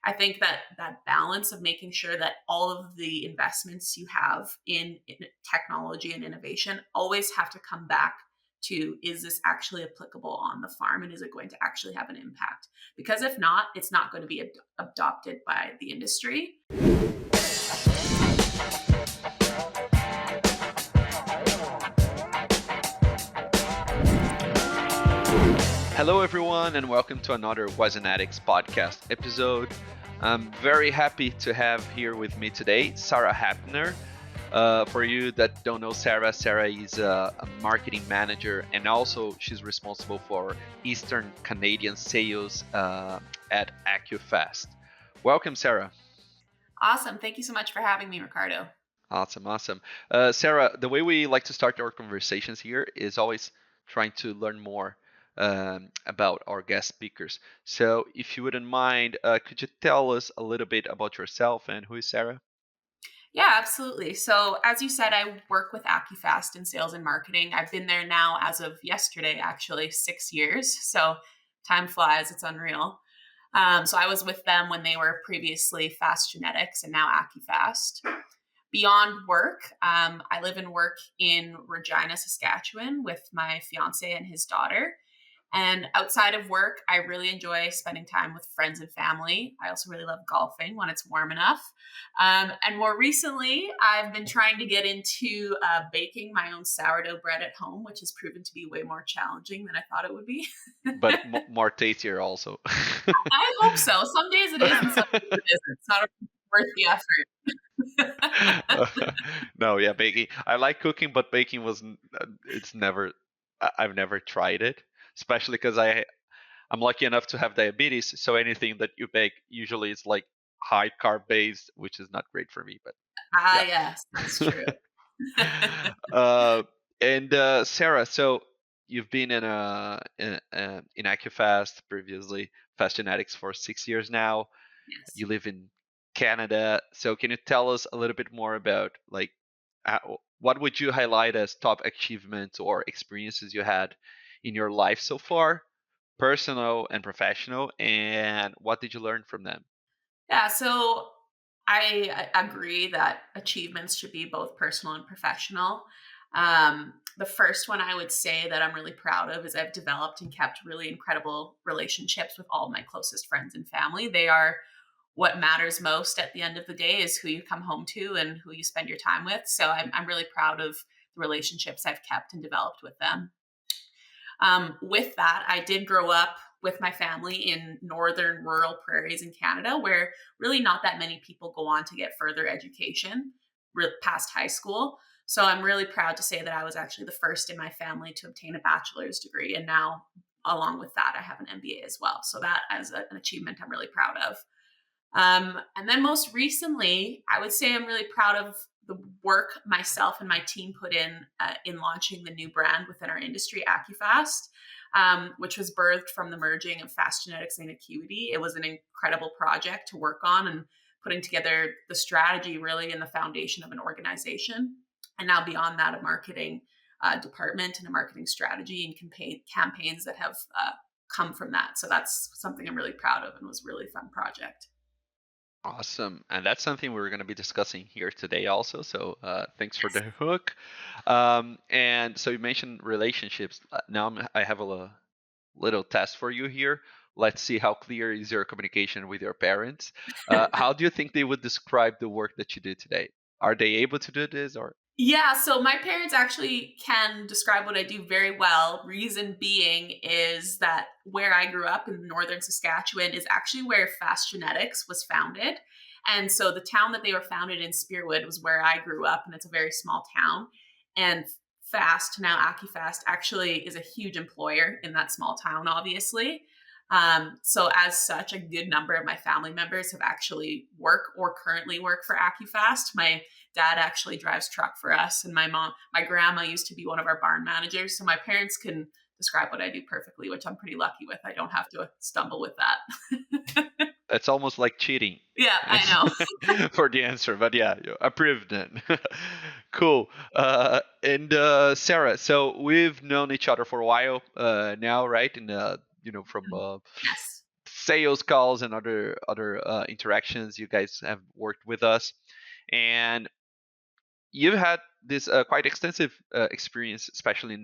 I think that that balance of making sure that all of the investments you have in technology and innovation always have to come back to, is this actually applicable on the farm, and is it going to actually have an impact? Because if not, it's not going to be adopted by the industry. Hello everyone and welcome to another Wisenetix Podcast episode. I'm very happy to have here with me today Sarah Heppner. For you that don't know Sarah is a marketing manager, and also she's responsible for Eastern Canadian sales at AcuFast. Welcome, Sarah. Awesome. Thank you so much for having me, Ricardo. Awesome. Sarah, the way we like to start our conversations here is always trying to learn more about our guest speakers. So if you wouldn't mind, could you tell us a little bit about yourself and who is Sarah? Yeah, absolutely. So as you said, I work with AcuFast in sales and marketing. I've been there now, as of yesterday, actually 6 years. So time flies. It's unreal. So I was with them when they were previously Fast Genetics and now AcuFast. Beyond work, I live and work in Regina, Saskatchewan with my fiance and his daughter. And outside of work, I really enjoy spending time with friends and family. I also really love golfing when it's warm enough. And more recently, I've been trying to get into baking my own sourdough bread at home, which has proven to be way more challenging than I thought it would be. But more tastier also. I hope so. Some days it is and some days it isn't. It's not worth the effort. No, yeah, baking. I like cooking, but baking I've never tried it. Especially because I'm lucky enough to have diabetes, so anything that you bake usually is like high carb based, which is not great for me. But yes, that's true. And Sarah, so you've been in AcuFast, previously Fast Genetics, for 6 years now. Yes. You live in Canada, so can you tell us a little bit more about what would you highlight as top achievements or experiences you had in your life so far, personal and professional, and what did you learn from them? Yeah, so I agree that achievements should be both personal and professional. The first one I would say that I'm really proud of is I've developed and kept really incredible relationships with all of my closest friends and family. They are what matters most at the end of the day, is who you come home to and who you spend your time with. So I'm really proud of the relationships I've kept and developed with them. With that, I did grow up with my family in northern rural prairies in Canada, where really not that many people go on to get further education past high school. So I'm really proud to say that I was actually the first in my family to obtain a bachelor's degree. And now, along with that, I have an MBA as well. So that as an achievement I'm really proud of. And then most recently, I would say I'm really proud of the work myself and my team put in launching the new brand within our industry, AcuFast, which was birthed from the merging of Fast Genetics and 𝗟𝗫𝗍. It was an incredible project to work on, and putting together the strategy really in the foundation of an organization. And now beyond that, a marketing department and a marketing strategy and campaigns that have come from that. So that's something I'm really proud of and was a really fun project. Awesome. And that's something we're going to be discussing here today also. So thanks for the hook. And so you mentioned relationships. Now I have a little test for you here. Let's see how clear is your communication with your parents. How do you think they would describe the work that you do today? Are they able to do this, or? Yeah, so my parents actually can describe what I do very well. Reason being is that where I grew up in northern Saskatchewan is actually where Fast Genetics was founded. And so the town that they were founded in, 𝗟𝗏𝗏, was where I grew up, and it's a very small town. And Fast, now AcuFast, actually is a huge employer in that small town, obviously. So as such, a good number of my family members have actually work or currently work for AcuFast. My dad actually drives truck for us, and my grandma used to be one of our barn managers. So my parents can describe what I do perfectly, which I'm pretty lucky with. I don't have to stumble with that. It's almost like cheating. Yeah, I know. For the answer, but yeah, approved then. Cool. And Sarah, so we've known each other for a while now, right? And from yes. sales calls and other interactions. You guys have worked with us, and you've had this quite extensive experience, especially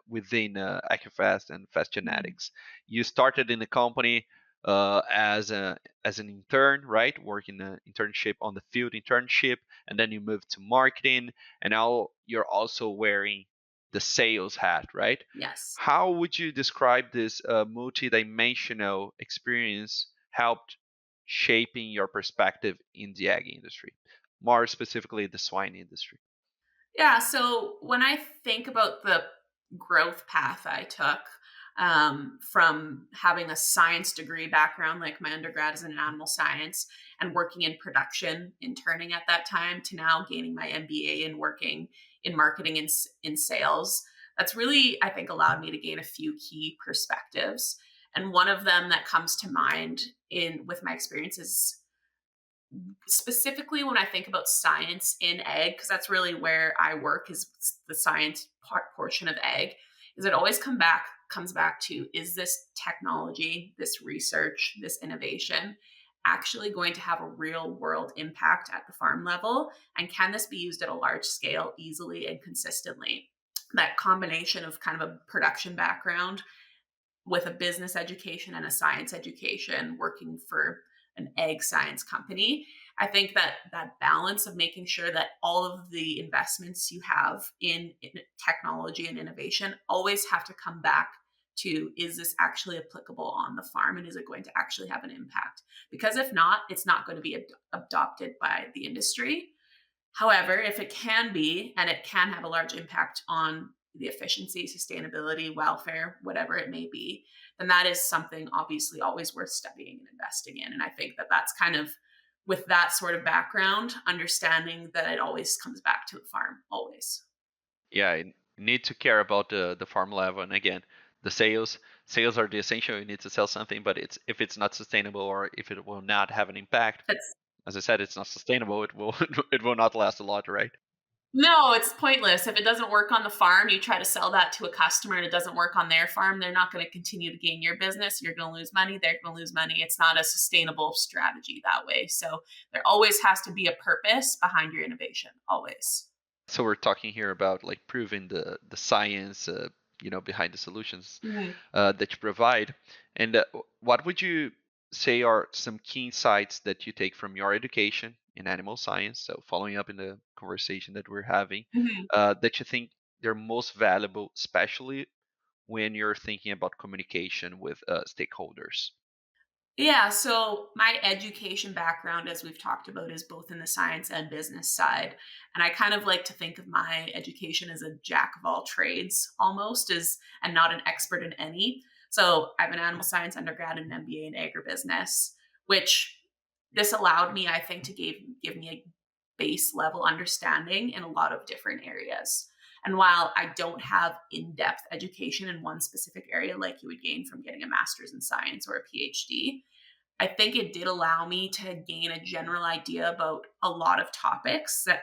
within AcuFast and Fast Mhm. Genetics. You started in the company as an intern, right? Working an internship on the field internship, and then you moved to marketing, and now you're also wearing the sales hat, right? Yes. How would you describe this multidimensional experience helped shaping your perspective in the ag industry, more specifically the swine industry? Yeah. So when I think about the growth path I took, from having a science degree background, like my undergrad is in animal science, and working in production, interning at that time, to now gaining my MBA and working in marketing and in sales, that's really, I think, allowed me to gain a few key perspectives. And one of them that comes to mind in with my experiences, specifically when I think about science in ag, because that's really where I work, is the science portion of ag, is it always comes back to, is this technology, this research, this innovation actually going to have a real world impact at the farm level? And can this be used at a large scale easily and consistently? That combination of kind of a production background with a business education and a science education, working for an egg science company, I think that that balance of making sure that all of the investments you have in technology and innovation always have to come back to, is this actually applicable on the farm, and is it going to actually have an impact? Because if not, it's not going to be adopted by the industry. However, if it can be, and it can have a large impact on the efficiency, sustainability, welfare, whatever it may be, then that is something obviously always worth studying and investing in. And I think that that's kind of, with that sort of background, understanding that it always comes back to the farm, always. Yeah, you need to care about the farm level, and again, the sales are the essential. You need to sell something, but it's if it's not sustainable or if it will not have an impact, That's as I said, it's not sustainable. It will it will not last a lot, right? No, it's pointless. If it doesn't work on the farm, you try to sell that to a customer and it doesn't work on their farm, they're not going to continue to gain your business. You're going to lose money. They're going to lose money. It's not a sustainable strategy that way. So there always has to be a purpose behind your innovation, always. So we're talking here about like proving the science, behind the solutions Mhm. that you provide. And what would you say are some key insights that you take from your education in animal science? So following up in the conversation that we're having, Mhm. that you think they're most valuable, especially when you're thinking about communication with stakeholders. Yeah, so my education background, as we've talked about, is both in the science and business side. And I kind of like to think of my education as a jack of all trades almost, as and not an expert in any. So I have an animal science undergrad and an MBA in agribusiness, which this allowed me, I think, to give me a base level understanding in a lot of different areas. And while I don't have in depth education in one specific area like you would gain from getting a master's in science or a PhD, I think it did allow me to gain a general idea about a lot of topics and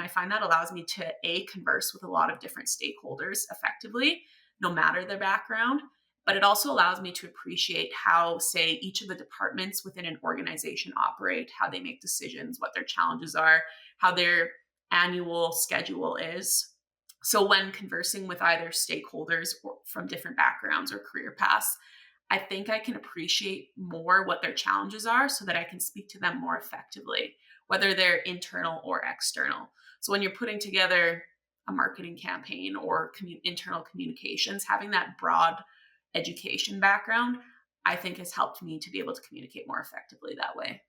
I find that allows me to converse with a lot of different stakeholders effectively, no matter their background. But it also allows me to appreciate how, say, each of the departments within an organization operate, how they make decisions, what their challenges are, how their annual schedule is. So when conversing with either stakeholders or from different backgrounds or career paths, I think I can appreciate more what their challenges are so that I can speak to them more effectively, whether they're internal or external. So when you're putting together a marketing campaign or internal communications, having that broad education background, I think has helped me to be able to communicate more effectively that way.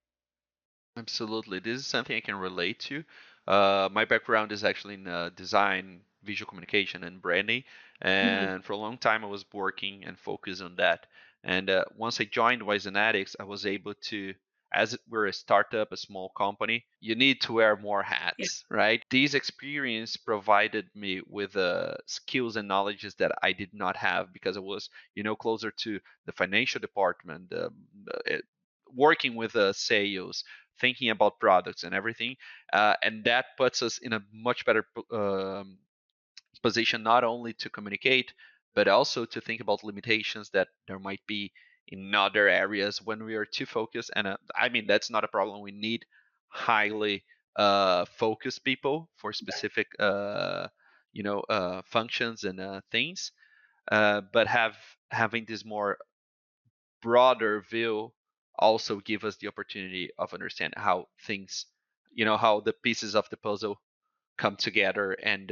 Absolutely. This is something I can relate to. My background is actually in design, visual communication, and branding. Mhm. And for a long time, I was working and focused on that. And once I joined Wisenetix, I was able to, as we're a startup, a small company, you need to wear more Yeah. hats, right? These experience provided me with skills and knowledges that I did not have because I was, closer to the financial department, working with sales, thinking about products and everything, and that puts us in a much better position not only to communicate but also to think about limitations that there might be in other areas when we are too focused. And I mean, that's not a problem. We need highly focused people for specific functions and things. But having this more broader view also give us the opportunity of understand how things, how the pieces of the puzzle come together, and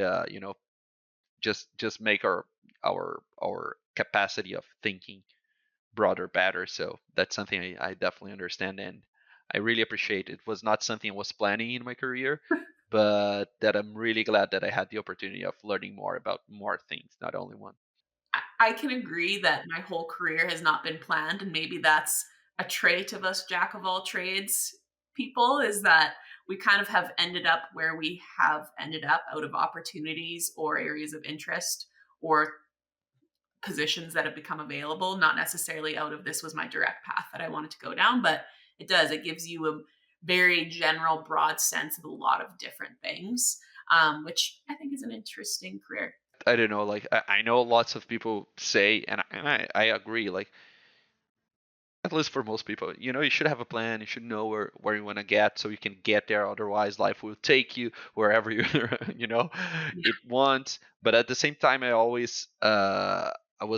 just make our capacity of thinking broader, better. So that's something I definitely understand, and I really appreciate. It was not something I was planning in my career, but that I'm really glad that I had the opportunity of learning more about more things, not only one. I can agree that my whole career has not been planned, and maybe that's a trait of us jack of all trades people, is that we kind of have ended up where we have ended up out of opportunities or areas of interest or positions that have become available, not necessarily out of this was my direct path that I wanted to go down, but it gives you a very general, broad sense of a lot of different things, which I think is an interesting career. I don't know, like I know lots of people say, and I agree, like at least for most people, you should have a plan. You should know where you want to get so you can get there. Otherwise, life will take you wherever you you know Yeah. it wants. But at the same time, I was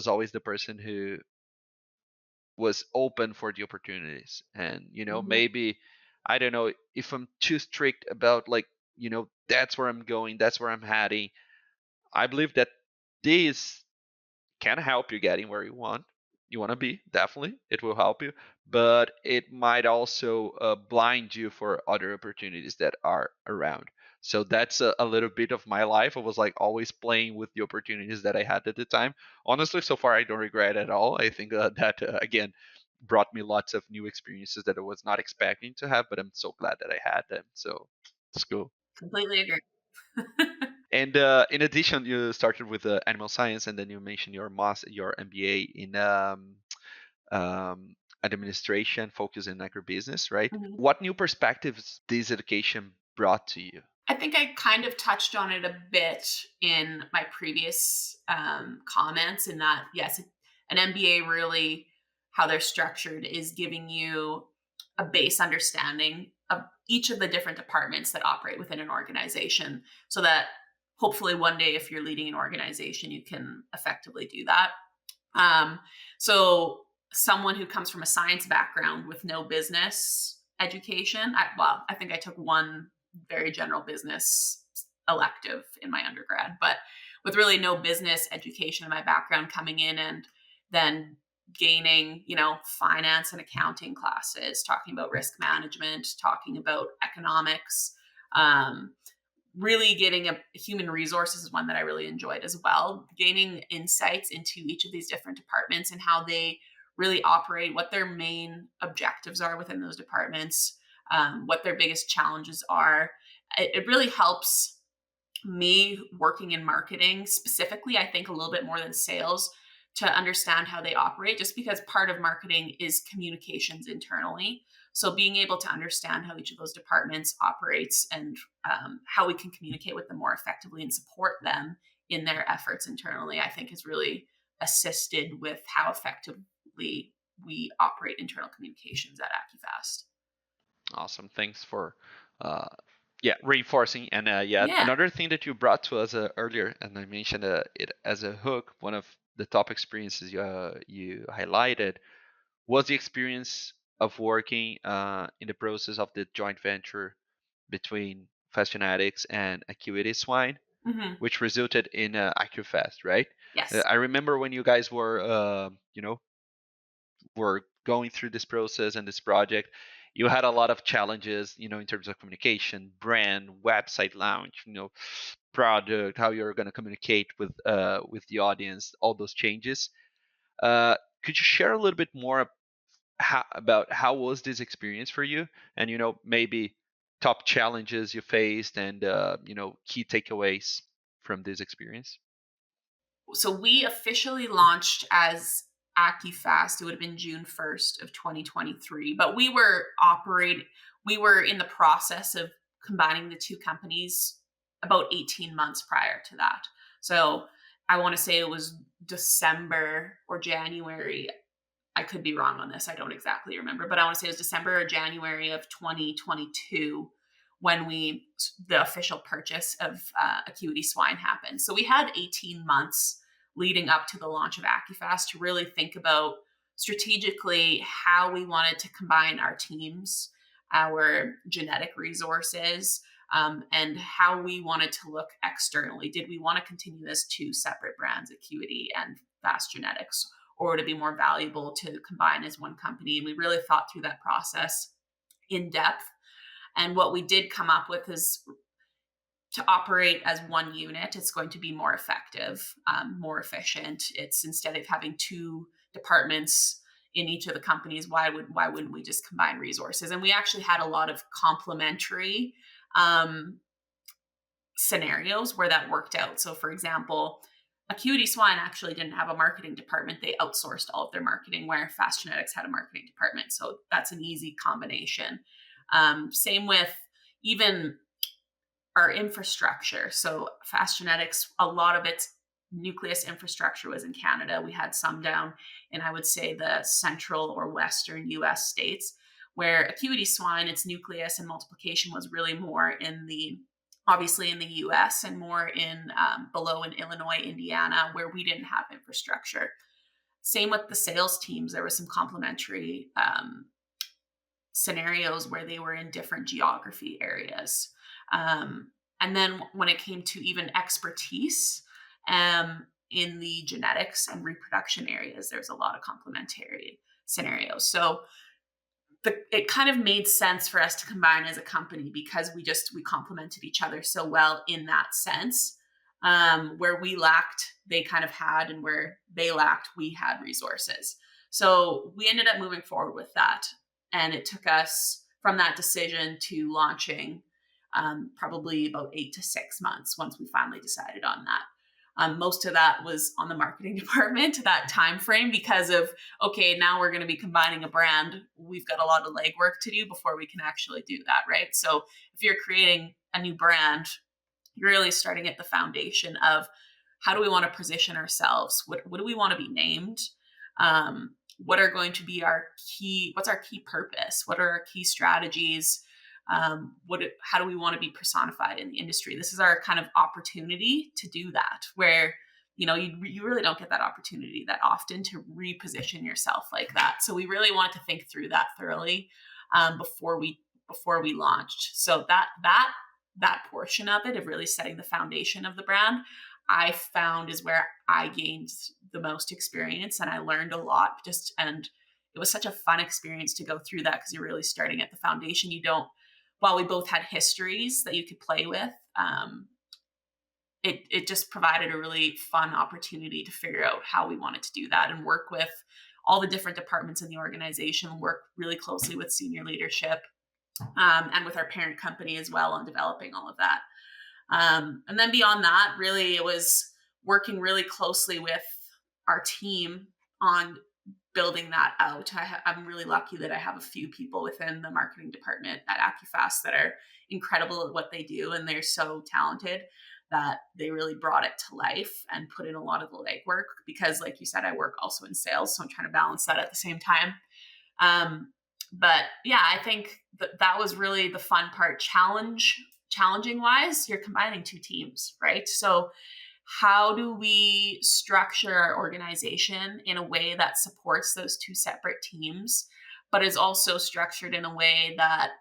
always the person who was open for the opportunities. And Mhm. maybe I don't know if I'm too strict about, like, that's where I'm going, that's where I'm heading. I believe that this can help you getting where you want to be. Definitely it will help you, but it might also blind you for other opportunities that are around. So that's a little bit of my life. I was like always playing with the opportunities that I had at the time. Honestly, so far I don't regret at all. I think that again brought me lots of new experiences that I was not expecting to have, but I'm so glad that I had them. So it's cool. Completely agree. And in addition, you started with animal science, and then you mentioned your MBA in administration, focus in agribusiness, right? Mhm. What new perspectives this education brought to you? I think I kind of touched on it a bit in my previous comments, in that, yes, an MBA really, how they're structured, is giving you a base understanding of each of the different departments that operate within an organization, so that hopefully one day, if you're leading an organization, you can effectively do that. Um, so, someone who comes from a science background with no business education, I think I took one very general business elective in my undergrad, but with really no business education in my background, coming in and then gaining, finance and accounting classes, talking about risk management, talking about economics, um, really getting a human resources is one that I really enjoyed as well. Gaining insights into each of these different departments and how they really operate, what their main objectives are within those departments, what their biggest challenges are. It really helps me working in marketing specifically, I think a little bit more than sales, to understand how they operate, just because part of marketing is communications internally. So being able to understand how each of those departments operates, and how we can communicate with them more effectively and support them in their efforts internally, I think has really assisted with how effectively we operate internal communications at AcuFast. Awesome. Thanks for uh, reinforcing. And yeah, Yeah. another thing that you brought to us earlier, and I mentioned it as a hook, one of the top experiences you highlighted was the experience of working in the process of the joint venture between Wisenetix and Acuity Swine, Hmm. which resulted in AcuFast, right? Yes. I remember when you guys were going through this process and this project, you had a lot of challenges, in terms of communication, brand, website launch, product, how you're going to communicate with the audience, all those changes. Could you share a little bit more about how was this experience for you, and maybe top challenges you faced, and key takeaways from this experience? So we officially launched as AcuFast. It would have been June 1st of 2023, but we were in the process of combining the two companies about 18 months prior to that. So I want to say it was December or January I could be wrong on this. I don't exactly remember, but I want to say it was December or January of 2022 when the official purchase of Acuity Swine happened. So we had 18 months leading up to the launch of AcuFast to really think about strategically how we wanted to combine our teams, our genetic resources, and how we wanted to look externally. Did we want to continue as two separate brands, Acuity and Fast Genetics, or would it be more valuable to combine as one company? And we really thought through that process in depth. And what we did come up with is to operate as one unit, it's going to be more effective, more efficient. It's instead of having two departments in each of the companies, why wouldn't we just combine resources? And we actually had a lot of complementary scenarios where that worked out. So for example, Acuity Swine actually didn't have a marketing department. They outsourced all of their marketing, where Fast Genetics had a marketing department. So that's an easy combination. Same with even our infrastructure. So Fast Genetics, a lot of its nucleus infrastructure was in Canada. We had some down in, I would say, the central or western US states, where Acuity Swine, its nucleus and multiplication was really more obviously in the US and more below in Illinois, Indiana, where we didn't have infrastructure. Same with the sales teams. There was some complementary scenarios where they were in different geography areas. And then when it came to even expertise in the genetics and reproduction areas, there's a lot of complementary scenarios. So it kind of made sense for us to combine as a company because we complemented each other so well in that sense. Where we lacked, they kind of had, and where they lacked, we had resources. So we ended up moving forward with that. And it took us from that decision to launching probably about 8 to 6 months once we finally decided on that. Most of that was on the marketing department, that time frame, because of, okay, now we're going to be combining a brand. We've got a lot of legwork to do before we can actually do that, right? So if you're creating a new brand, you're really starting at the foundation of how do we want to position ourselves? What do we want to be named? What are going to be what's our key purpose? What are our key strategies? How do we want to be personified in the industry? This is our kind of opportunity to do that, where, you really don't get that opportunity that often to reposition yourself like that. So we really wanted to think through that thoroughly before we launched. So that portion of it, of really setting the foundation of the brand, I found is where I gained the most experience, and I learned a lot. And it was such a fun experience to go through that, because you're really starting at the foundation. While we both had histories that you could play with, it just provided a really fun opportunity to figure out how we wanted to do that and work with all the different departments in the organization, work really closely with senior leadership, and with our parent company as well on developing all of that. And then beyond that, really, it was working really closely with our team on building that out. I'm really lucky that I have a few people within the marketing department at AcuFast that are incredible at what they do, and they're so talented that they really brought it to life and put in a lot of the legwork, because like you said, I work also in sales, so I'm trying to balance that at the same time. But yeah, I think that was really the fun part. Challenging wise, you're combining two teams, right? So how do we structure our organization in a way that supports those two separate teams, but is also structured in a way that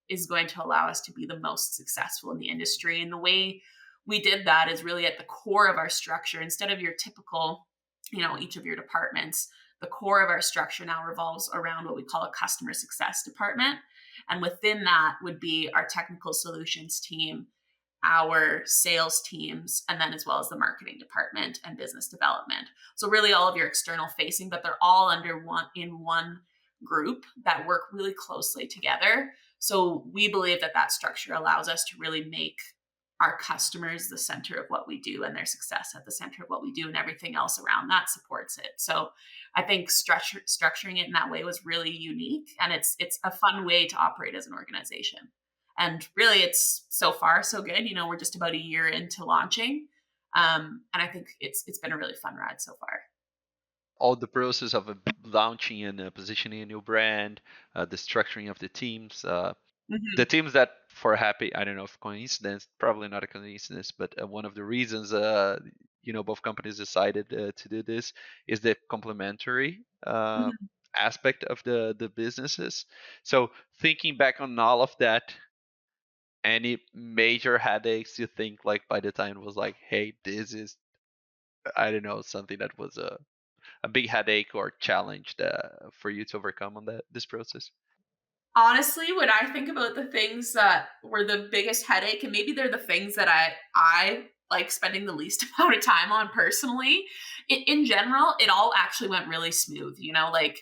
is going to allow us to be the most successful in the industry? And the way we did that is really at the core of our structure. Instead of your typical, each of your departments, the core of our structure now revolves around what we call a customer success department. And within that would be our technical solutions team, our sales teams, and then as well as the marketing department and business development. So really all of your external facing, but they're all under one group that work really closely together. So we believe that structure allows us to really make our customers the center of what we do, and their success at the center of what we do, and everything else around that supports it. So I think structuring it in that way was really unique, and it's a fun way to operate as an organization. And really, it's so far so good. We're just about a year into launching, and I think it's been a really fun ride so far. all the process of launching and positioning a new brand, the structuring of the teams. The teams that for Happy, I don't know if coincidence, probably not a coincidence, but one of the reasons both companies decided to do this is the complementary aspect of the businesses. So thinking back on all of that, any major headaches you think like by the time it was like, hey, this is, I don't know, something that was a big headache or challenge for you to overcome on this process? Honestly, when I think about the things that were the biggest headache, and maybe they're the things that I like spending the least amount of time on personally, in general, it all actually went really smooth. Like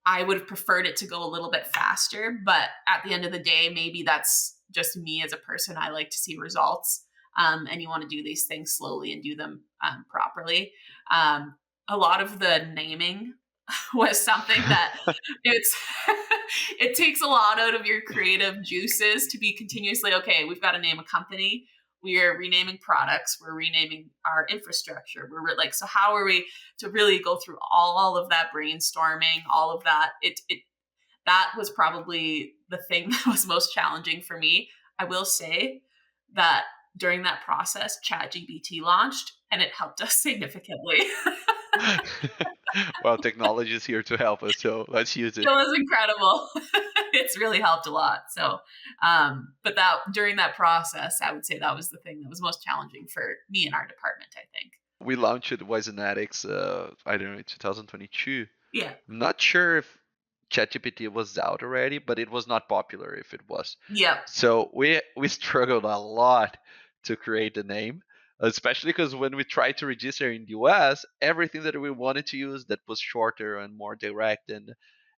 I would have preferred it to go a little bit faster, but at the end of the day, maybe that's just me as a person. I like to see results, and you want to do these things slowly and do them properly. A lot of the naming was something that it's it takes a lot out of your creative juices to be continuously, okay, we've got to name a company, we are renaming products, we're renaming our infrastructure, so how are we to really go through all of that brainstorming, all of that. That was probably the thing that was most challenging for me. I will say that during that process, ChatGPT launched and it helped us significantly. Well, technology is here to help us, so let's use it. It was incredible. It's really helped a lot. So, but during that process, I would say that was the thing that was most challenging for me and our department, I think. We launched Wisenetix, I don't know, in 2022. Yeah. I'm not sure if ChatGPT was out already, but it was not popular if it was. Yeah. So we struggled a lot to create the name, especially because when we tried to register in the US, everything that we wanted to use that was shorter and more direct, and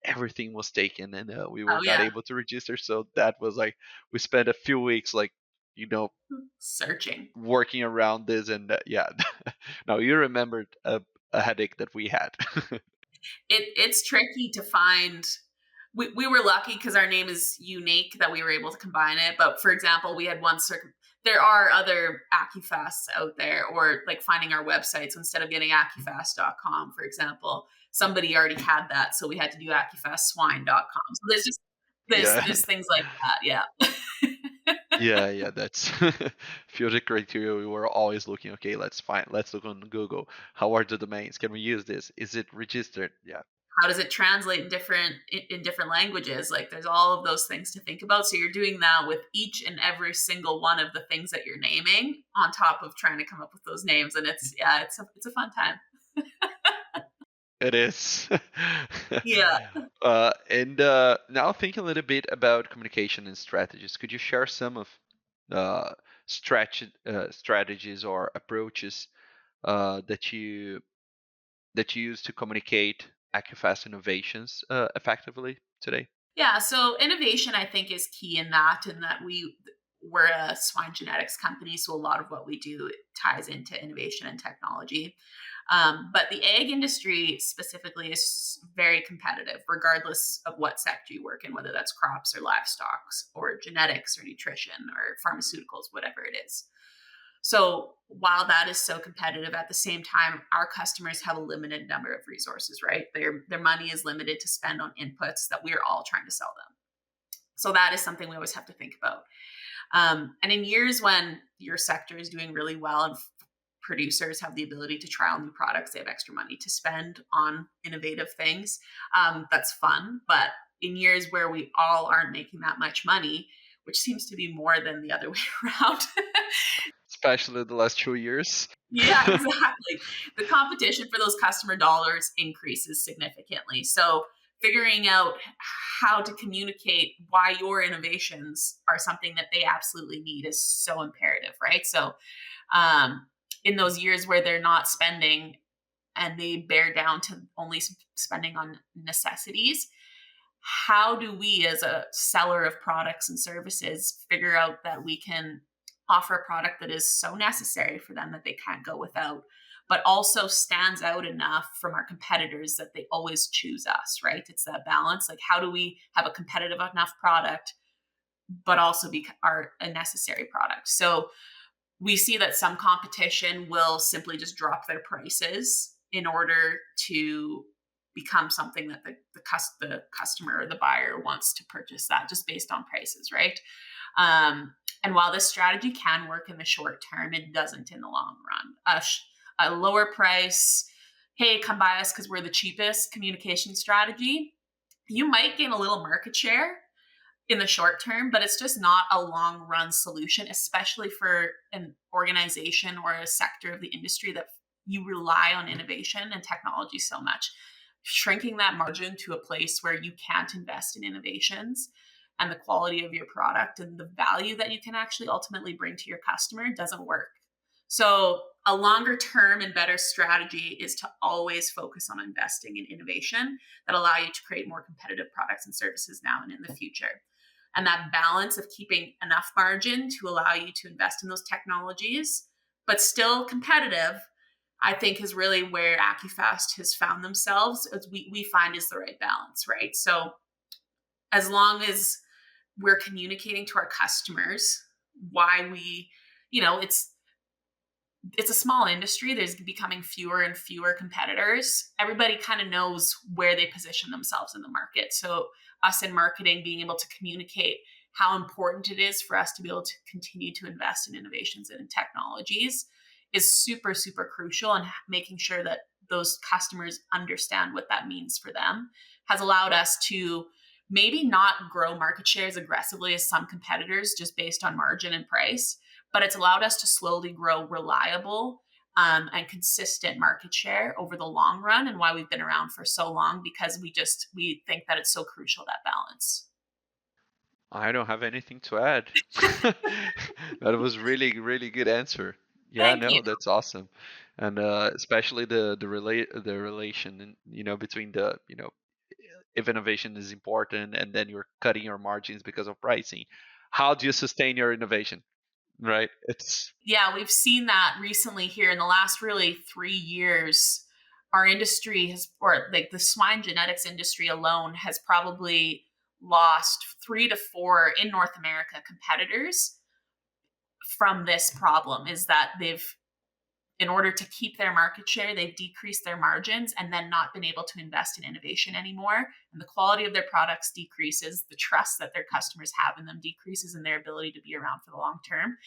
everything was taken, and we were not able to register. So that was like, we spent a few weeks searching, working around this, and now you remembered a headache that we had. It's tricky to find. We were lucky because our name is unique that we were able to combine it. But for example, we had there are other AcuFasts out there, or like finding our websites instead of getting acufast.com, for example, somebody already had that. So we had to do acufastswine.com. So there's things like that. Yeah. Yeah, that's future criteria. We were always looking, okay, let's look on Google. How are the domains? Can we use this? Is it registered? Yeah. How does it translate in different languages? Like there's all of those things to think about. So you're doing that with each and every single one of the things that you're naming on top of trying to come up with those names. And it's a fun time. It is. Yeah. And now thinking a little bit about communication and strategies, could you share some of strategies or approaches that you use to communicate AcuFast innovations effectively today? Yeah, so innovation, I think, is key in that we're a swine genetics company, so a lot of what we do ties into innovation and technology. But the ag industry specifically is very competitive, regardless of what sector you work in, whether that's crops or livestock or genetics or nutrition or pharmaceuticals, whatever it is. So while that is so competitive, at the same time, our customers have a limited number of resources, right? Their money is limited to spend on inputs that we're all trying to sell them. So that is something we always have to think about. And in years when your sector is doing really well and producers have the ability to trial new products, they have extra money to spend on innovative things. That's fun. But in years where we all aren't making that much money, which seems to be more than the other way around, especially the last 2 years. Yeah, exactly. The competition for those customer dollars increases significantly. So figuring out how to communicate why your innovations are something that they absolutely need is so imperative, right? So in those years where they're not spending and they bear down to only spending on necessities, how do we as a seller of products and services figure out that we can offer a product that is so necessary for them that they can't go without, but also stands out enough from our competitors that they always choose us, right? It's that balance. Like, how do we have a competitive enough product, but also be a necessary product? So we see that some competition will simply just drop their prices in order to become something that the customer or the buyer wants to purchase, that just based on prices, right? And while this strategy can work in the short term, it doesn't in the long run. A lower price, hey, come buy us because we're the cheapest communication strategy, you might gain a little market share in the short term, but it's just not a long run solution, especially for an organization or a sector of the industry that you rely on innovation and technology so much. Shrinking that margin to a place where you can't invest in innovations and the quality of your product and the value that you can actually ultimately bring to your customer doesn't work. So a longer term and better strategy is to always focus on investing in innovation that allow you to create more competitive products and services now and in the future. And that balance of keeping enough margin to allow you to invest in those technologies, but still competitive, I think is really where AcuFast has found themselves, as we find is the right balance, right? So as long as we're communicating to our customers why we, it's a small industry. There's becoming fewer and fewer competitors. Everybody kind of knows where they position themselves in the market. So us in marketing being able to communicate how important it is for us to be able to continue to invest in innovations and in technologies is super, super crucial. And making sure that those customers understand what that means for them has allowed us to maybe not grow market share as aggressively as some competitors just based on margin and price, but it's allowed us to slowly grow reliable and consistent market share over the long run, and why we've been around for so long, because we think that it's so crucial, that balance. I don't have anything to add. That was really, really good answer. Yeah, Thank you. that's awesome. And especially the relation, between if innovation is important and then you're cutting your margins because of pricing, how do you sustain your innovation? Right? Yeah, we've seen that recently here in the last really 3 years. Our industry has, or like the swine genetics industry alone, has probably lost 3 to 4 in North America competitors from this problem. Is that in order to keep their market share, they've decreased their margins and then not been able to invest in innovation anymore. And the quality of their products decreases, the trust that their customers have in them decreases, and their ability to be around for the long term.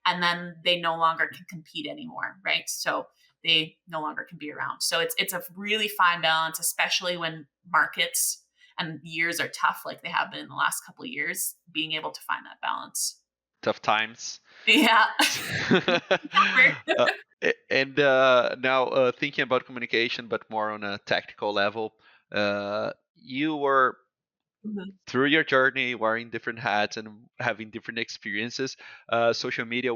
And then they no longer can compete anymore, right? So they no longer can be around. So it's a really fine balance, especially when markets and years are tough like they have been in the last couple of years, being able to find that balance. Tough times. Yeah. And now thinking about communication, but more on a tactical level, you were through your journey wearing different hats and having different experiences. Social media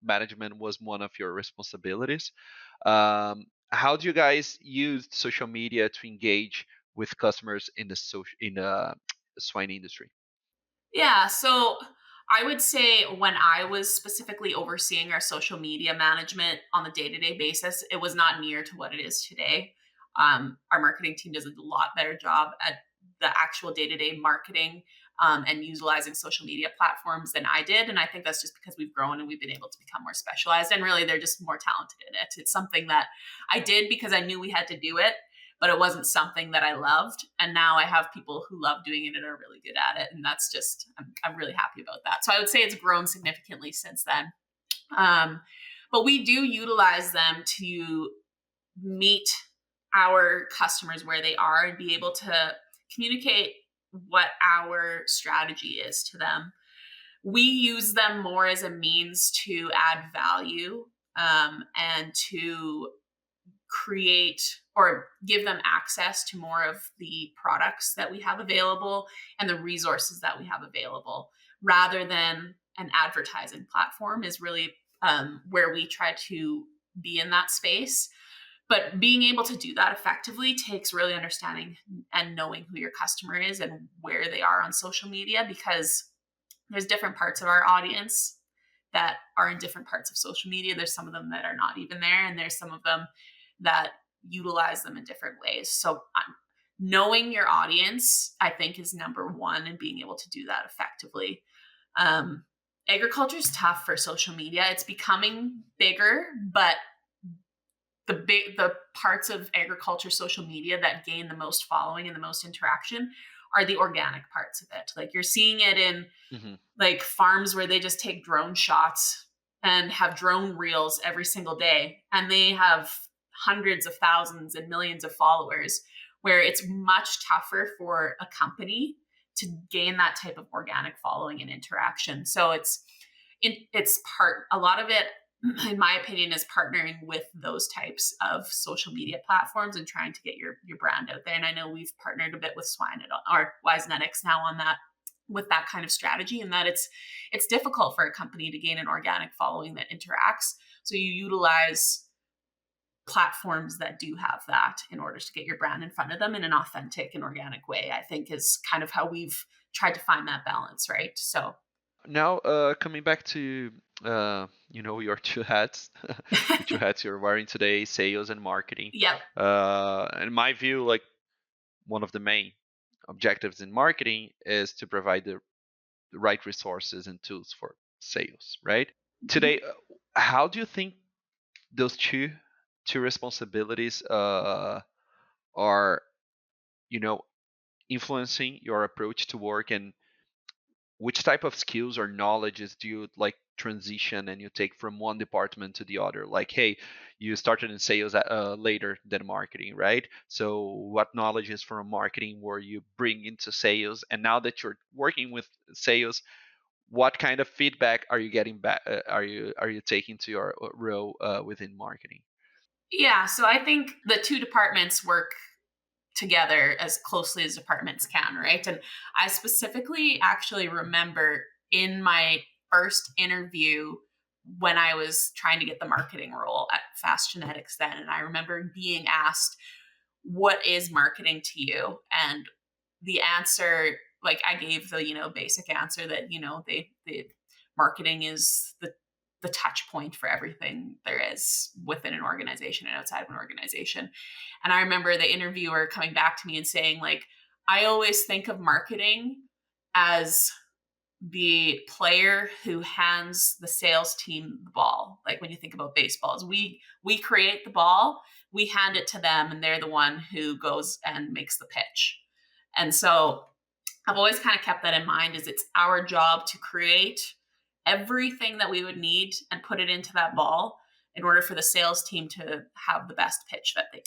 management was one of your responsibilities. How do you guys use social media to engage with customers in the swine industry? Yeah, so I would say when I was specifically overseeing our social media management on a day-to-day basis, it was not near to what it is today. Our marketing team does a lot better job at the actual day-to-day marketing and utilizing social media platforms than I did. And I think that's just because we've grown and we've been able to become more specialized. And really, they're just more talented in it. It's something that I did because I knew we had to do it, but it wasn't something that I loved. And now I have people who love doing it and are really good at it. And that's just, I'm really happy about that. So I would say it's grown significantly since then. But we do utilize them to meet our customers where they are and be able to communicate what our strategy is to them. We use them more as a means to add value and to create or give them access to more of the products that we have available and the resources that we have available, rather than an advertising platform is really where we try to be in that space. But being able to do that effectively takes really understanding and knowing who your customer is and where they are on social media, because there's different parts of our audience that are in different parts of social media. There's some of them that are not even there, and there's some of them that utilize them in different ways. So knowing your audience, I think, is number one, and being able to do that effectively. Agriculture is tough for social media. It's becoming bigger, but the parts of agriculture social media that gain the most following and the most interaction are the organic parts of it. Like you're seeing it in Hmm. like farms where they just take drone shots and have drone reels every single day, and they have hundreds of thousands and millions of followers, where it's much tougher for a company to gain that type of organic following and interaction. So it's part, a lot of it, in my opinion, is partnering with those types of social media platforms and trying to get your brand out there. And I know we've partnered a bit with Wisenetix now on that, with that kind of strategy, and that it's difficult for a company to gain an organic following that interacts. So you utilize platforms that do have that in order to get your brand in front of them in an authentic and organic way, I think is kind of how we've tried to find that balance, right? So Now, coming back to your two hats, the two hats you're wearing today, sales and marketing. yep. In my view, like one of the main objectives in marketing is to provide the right resources and tools for sales, right? Mhm. Today, how do you think those two responsibilities are, you know, influencing your approach to work, and which type of skills or knowledges do you like transition and you take from one department to the other? Like, hey, you started in sales later than marketing, right? So what knowledges from marketing were you bring into sales, and now that you're working with sales, what kind of feedback are you getting back, are you taking to your role within marketing? Yeah, so I think the two departments work together as closely as departments can, right? And I specifically actually remember in my first interview when I was trying to get the marketing role at Fast Genetics then, and I remember being asked, what is marketing to you? And the answer, like I gave the, basic answer that, the marketing is the touch point for everything there is within an organization and outside of an organization. And I remember the interviewer coming back to me and saying, like, I always think of marketing as the player who hands the sales team the ball. Like when you think about baseballs, we create the ball, we hand it to them, and they're the one who goes and makes the pitch. And so I've always kind of kept that in mind, is it's our job to create everything that we would need and put it into that ball in order for the sales team to have the best pitch that they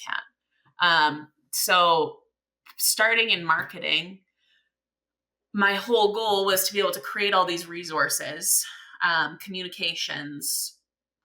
can. So starting in marketing, my whole goal was to be able to create all these resources, communications,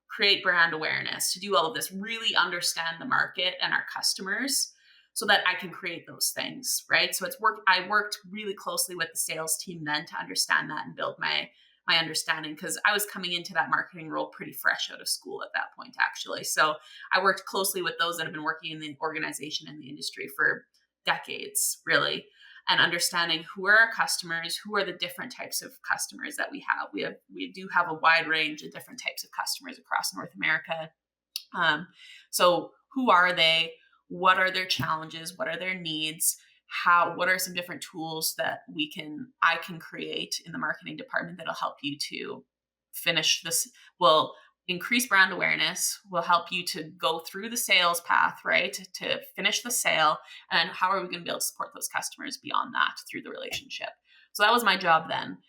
create brand awareness, to do all of this, really understand the market and our customers so that I can create those things, right? So I worked really closely with the sales team then to understand that and build my understanding, because I was coming into that marketing role pretty fresh out of school at that point, actually. So I worked closely with those that have been working in the organization and the industry for decades, really, and understanding who are our customers, who are the different types of customers that we have. We do have a wide range of different types of customers across North America. So who are they? What are their challenges? What are their needs? What are some different tools that I can create in the marketing department that'll help you to finish this, will increase brand awareness, will help you to go through the sales path, right? To finish the sale. And how are we going to be able to support those customers beyond that through the relationship? So that was my job then.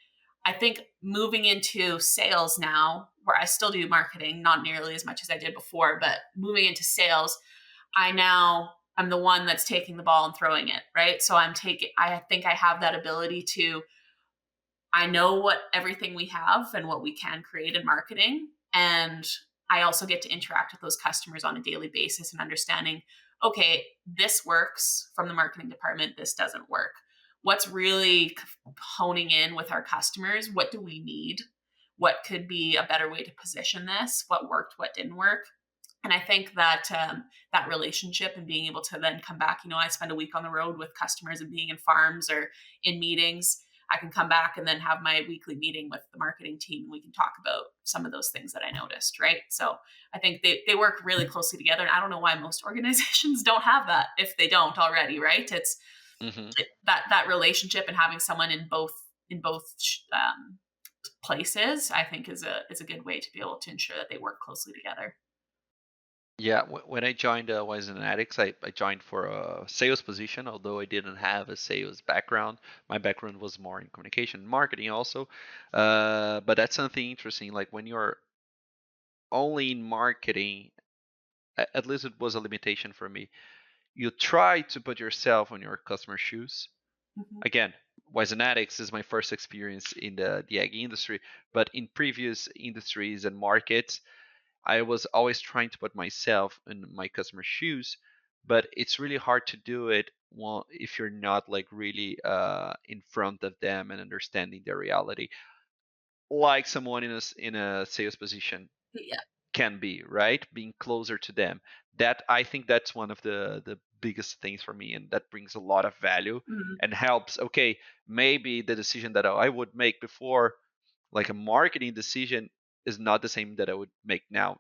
I think moving into sales now, where I still do marketing, not nearly as much as I did before, but moving into sales, I'm the one that's taking the ball and throwing it, right? So I think I have that ability I know what everything we have and what we can create in marketing. And I also get to interact with those customers on a daily basis and understanding, okay, this works from the marketing department, this doesn't work. What's really honing in with our customers? What do we need? What could be a better way to position this? What worked? What didn't work? And I think that that relationship and being able to then come back, I spend a week on the road with customers and being in farms or in meetings. I can come back and then have my weekly meeting with the marketing team, and we can talk about some of those things that I noticed, right? So I think they work really closely together. And I don't know why most organizations don't have that, if they don't already, right? It's Hmm. that relationship, and having someone in both places, I think is a good way to be able to ensure that they work closely together. Yeah, when I joined Wisenetix, I joined for a sales position, although I didn't have a sales background. My background was more in communication and marketing also. But that's something interesting. Like when you're only in marketing, at least it was a limitation for me. You try to put yourself on your customer's shoes. Mhm. Again, Wisenetix is my first experience in the ag industry, but in previous industries and markets, I was always trying to put myself in my customer's shoes, but it's really hard to do it if you're not like really in front of them and understanding their reality, like someone in a sales position Yeah. can be, right? Being closer to them. That I think that's one of the biggest things for me, and that brings a lot of value Mhm. and helps. Okay, maybe the decision that I would make before, like a marketing decision, is not the same that I would make now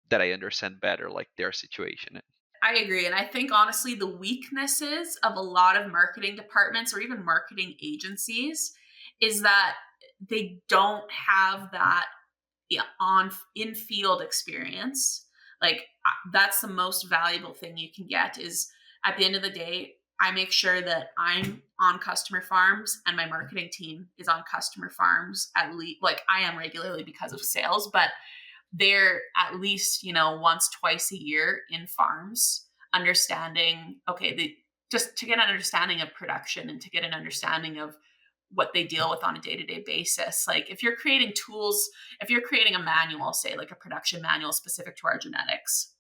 that I understand better like their situation. I agree. And I think honestly, the weaknesses of a lot of marketing departments or even marketing agencies is that they don't have that, yeah, on in field experience. Like that's the most valuable thing you can get is at the end of the day, I make sure that I'm on customer farms and my marketing team is on customer farms at least, like I am regularly because of sales, but they're at least, once, twice a year in farms, understanding, okay, just to get an understanding of production and to get an understanding of what they deal with on a day-to-day basis. Like if you're creating tools, if you're creating a manual, say like a production manual specific to our genetics,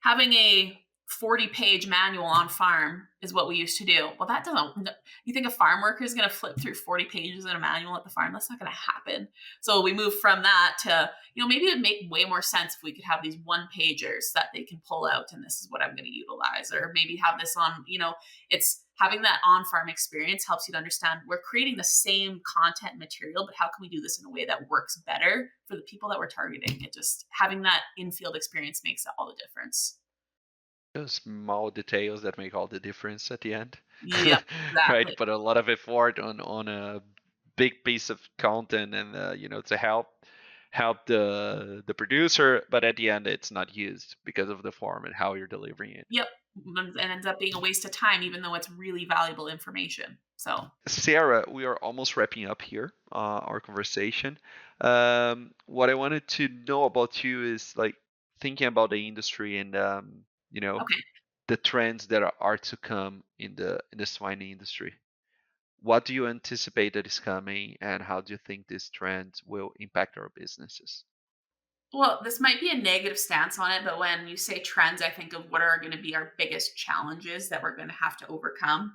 having a 40-page manual on farm is what we used to do. Well, that doesn't, you think a farm worker is going to flip through 40 pages in a manual at the farm? That's not going to happen. So we moved from that to, maybe it would make way more sense if we could have these one pagers that they can pull out and this is what I'm going to utilize. Or maybe have this on, it's having that on farm experience helps you to understand we're creating the same content material, but how can we do this in a way that works better for the people that we're targeting? It just, having that in field experience makes all the difference. Those small details that make all the difference at the end. Yep, Right, exactly. put a lot of effort on a big piece of content, and to help the producer, but at the end it's not used because of the form and how you're delivering it. Yep. And ends up being a waste of time, even though it's really valuable information. So, Sarah, we are almost wrapping up here our conversation. What I wanted to know about you is like thinking about the industry and okay. the trends that are to come in the swine industry. What do you anticipate that is coming, and how do you think these trends will impact our businesses? Well, this might be a negative stance on it, but when you say trends, I think of what are going to be our biggest challenges that we're going to have to overcome.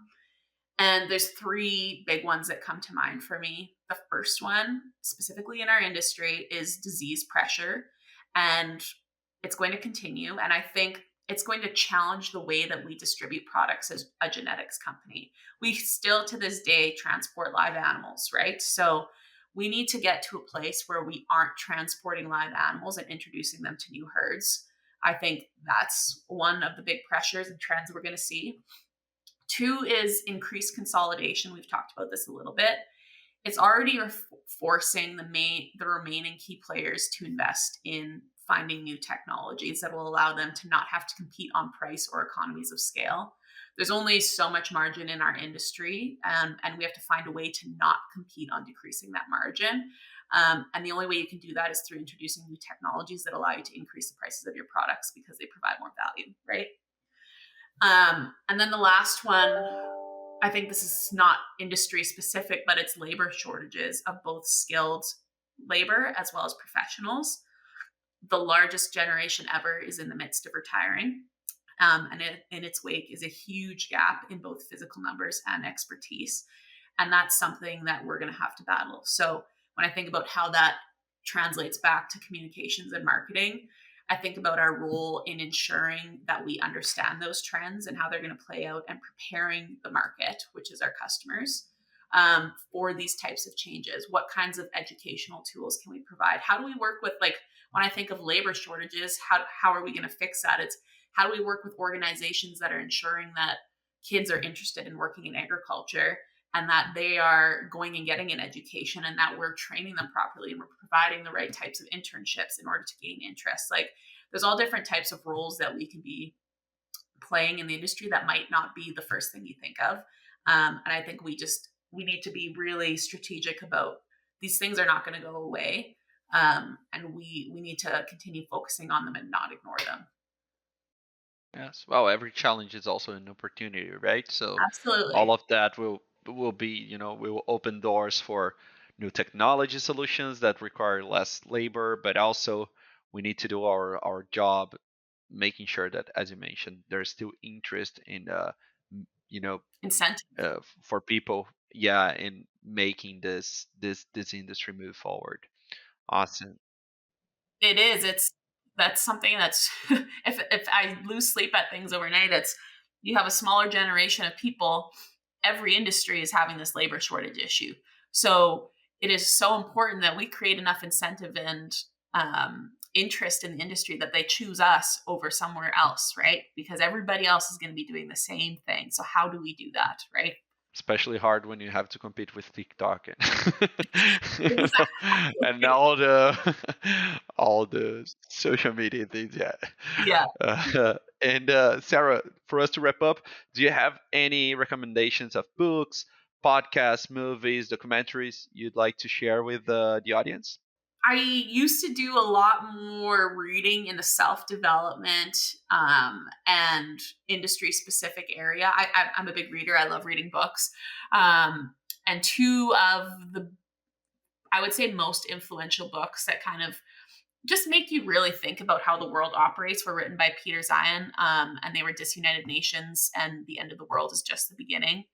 And there's three big ones that come to mind for me. The first one, specifically in our industry, is disease pressure. And it's going to continue. And I think it's going to challenge the way that we distribute products as a genetics company. We still, to this day, transport live animals, right? So we need to get to a place where we aren't transporting live animals and introducing them to new herds. I think that's one of the big pressures and trends we're going to see. Two is increased consolidation. We've talked about this a little bit. It's already forcing the remaining key players to invest in finding new technologies that will allow them to not have to compete on price or economies of scale. There's only so much margin in our industry, and we have to find a way to not compete on decreasing that margin. And the only way you can do that is through introducing new technologies that allow you to increase the prices of your products because they provide more value, right? And then the last one, I think this is not industry specific, but it's labor shortages of both skilled labor as well as professionals. The largest generation ever is in the midst of retiring. And in its wake is a huge gap in both physical numbers and expertise. And that's something that we're going to have to battle. So when I think about how that translates back to communications and marketing, I think about our role in ensuring that we understand those trends and how they're going to play out and preparing the market, which is our customers, for these types of changes. What kinds of educational tools can we provide? How do we work with, like, when I think of labor shortages, how are we going to fix that? It's how do we work with organizations that are ensuring that kids are interested in working in agriculture and that they are going and getting an education and that we're training them properly and we're providing the right types of internships in order to gain interest. Like there's all different types of roles that we can be playing in the industry that might not be the first thing you think of. And I think we need to be really strategic about these things are not going to go away. And we need to continue focusing on them and not ignore them. Yes. Well, every challenge is also an opportunity, right? So Absolutely. all of that will be, we will open doors for new technology solutions that require less labor, but also we need to do our job, making sure that, as you mentioned, there's still interest in Incentive. for people, yeah, in making this industry move forward. Awesome. It is. That's something that's if I lose sleep at things overnight, it's you have a smaller generation of people. Every industry is having this labor shortage issue. So it is so important that we create enough incentive and interest in the industry that they choose us over somewhere else, right? Because everybody else is going to be doing the same thing. So how do we do that, right? Especially hard when you have to compete with TikTok Exactly. and all the social media things. Yeah. Yeah. And Sarah, for us to wrap up, do you have any recommendations of books, podcasts, movies, documentaries you'd like to share with the audience? I used to do a lot more reading in the self-development and industry-specific area. I'm a big reader. I love reading books. And two of the, I would say, most influential books that kind of just make you really think about how the world operates were written by 𝗵𝗫𝗀𝗃, and they were Disunited Nations and The End of the World is Just the Beginning.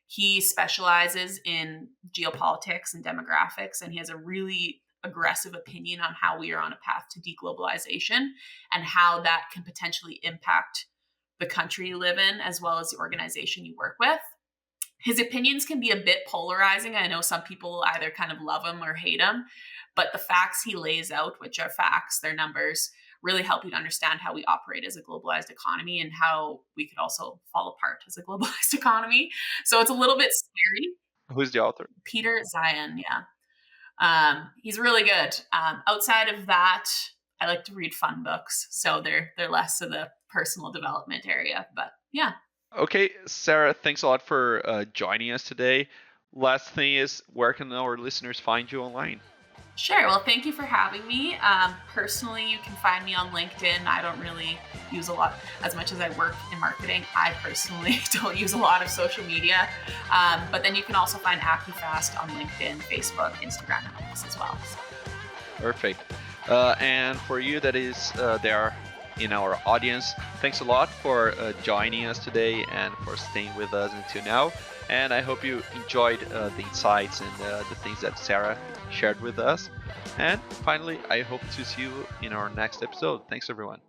He specializes in geopolitics and demographics, and he has a really aggressive opinion on how we are on a path to deglobalization and how that can potentially impact the country you live in as well as the organization you work with. His opinions can be a bit polarizing. I know some people either kind of love him or hate him, but the facts he lays out, which are facts, they're numbers, really help you to understand how we operate as a globalized economy and how we could also fall apart as a globalized economy. So it's a little bit scary. Who's the author? 𝗵𝗫𝗀𝗃, yeah. He's really good. Outside of that, I like to read fun books, so they're less of the personal development area. But yeah. Okay, Sarah, thanks a lot for joining us today. Last thing is, where can our listeners find you online? Sure. Well, thank you for having me. Personally, you can find me on LinkedIn. I don't really use a lot, as much as I work in marketing. I personally don't use a lot of social media. But then you can also find AcuFast on LinkedIn, Facebook, Instagram, and X as well. So. Perfect. And for you that is there in our audience, thanks a lot for joining us today and for staying with us until now. And I hope you enjoyed the insights and the things that Sarah shared with us. And finally, I hope to see you in our next episode. Thanks, everyone.